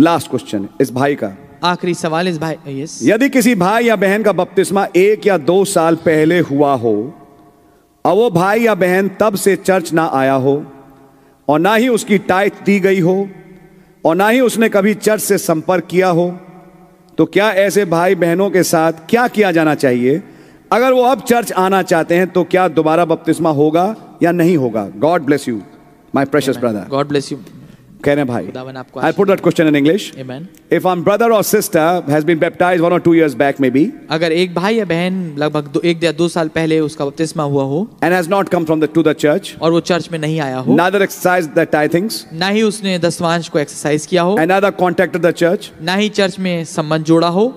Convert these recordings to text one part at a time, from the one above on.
Last question इस भाई का, आखिरी सवाल इस भाई, यस। यदि किसी भाई या बहन का बपतिस्मा 1 या 2 साल पहले हुआ हो और वो भाई या बहन तब से चर्च ना आया हो और ना ही उसकी टाइट दी गई हो और ना ही उसने कभी चर्च से संपर्क किया हो, तो क्या ऐसे भाई बहनों के साथ क्या किया जाना चाहिए? अगर वो अब चर्च आना चाहते हैं तो क्या दोबारा बपतिस्मा होगा या नहीं होगा? God bless you my precious brother. God bless you. कह रहे भाई, खुदावन आपको I'll put that question in English. Amen. If one brother or sister has been baptized 1 or 2 years back maybe, अगर एक भाई या बहन लगभग 1 या 2 साल पहले उसका बपतिस्मा हुआ हो and has not come to the church, और वो चर्च में नहीं आया हो, neither exercised the tithings, ना ही उसने दसवांश को एक्सरसाइज किया हो, and neither contacted the church, ना ही चर्च में संबंध जोड़ा हो,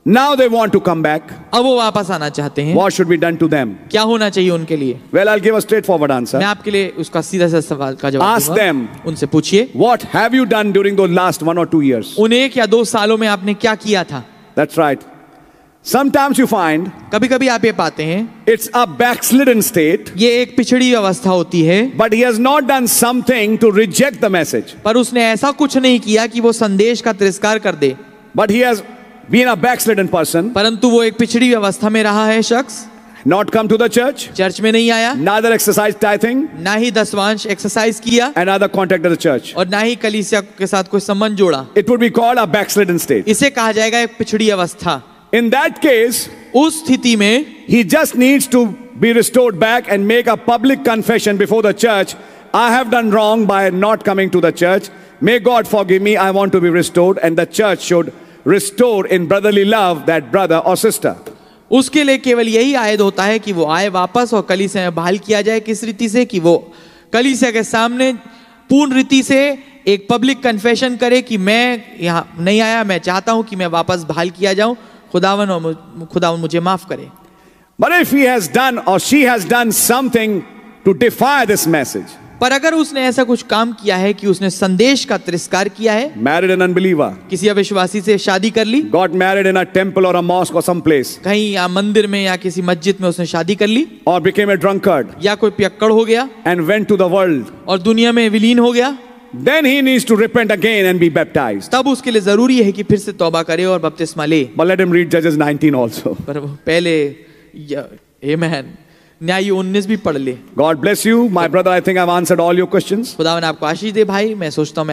now they want to come back, अब वो वापस आना चाहते हैं, what should be done to them? क्या होना चाहिए उनके लिए? Well, I'll give a straightforward answer. मैं आपके लिए उसका सीधा सा सवाल का जवाब Ask दूंगा। them, उनसे पूछिए, what have you done during those last 1 or 2 years? उन 1 या 2 सालों में आपने क्या किया था? That's right. Sometimes you find कभी कभी आप ये पाते हैं it's a backslidden state, ये एक पिछड़ी अवस्था होती है, but he has not done something to reject the message. पर उसने ऐसा कुछ नहीं किया कि वो संदेश का तिरस्कार कर दे, But he has been a backslidden person, परंतु वो एक पिछड़ी अवस्था में रहा है शख्स, not come to the church, church में नहीं आया, neither exercised tithing, ना ही दसवांश एक्सरसाइज किया, and neither contacted the church. और ना ही कलीसिया के साथ कोई संबंध जोड़ा। It would be called a backslidden state. इसे कहा जाएगा एक पिछड़ी अवस्था। In that case, उस स्थिति में he just needs to be restored back and make a public confession before the church. I have done wrong by not coming to the church. May God forgive me. I want to be restored, and the church should restore in brotherly love that brother or sister. उसके लिए केवल यही आयद होता है कि वो आए वापस और कलीसिया में बहाल किया जाए। किस रीति से? कि वो कलीसिया के सामने पूर्ण रीति से एक पब्लिक कन्फेशन करे कि मैं यहाँ नहीं आया, मैं चाहता हूं कि मैं वापस बहाल किया जाऊं, खुदावन मुझे माफ करे। But if he has done or she has done something to defy this message, पर अगर उसने ऐसा कुछ काम किया है कि उसने संदेश का तिरस्कार किया है, married an unbeliever, किसी अविश्वासी से शादी कर ली, got married in a temple or a mosque or some place, कहीं या मंदिर में या किसी मस्जिद में उसने शादी कर ली, or became a drunkard या कोई पियक्कड़ हो गया and went to the world, और दुनिया में विलीन हो गया, then he needs to repent again and be baptized. तब उसके लिए जरूरी है कि फिर से तौबा करे और बपतिस्मा ले। But let him read Judges 19 also. पर वो पहले आमेन न्याय 19 भी पढ़ ले। God bless you, my brother. I think I've answered all your questions. खुदावन आपको आशीष दे भाई। मैं सोचता हूँ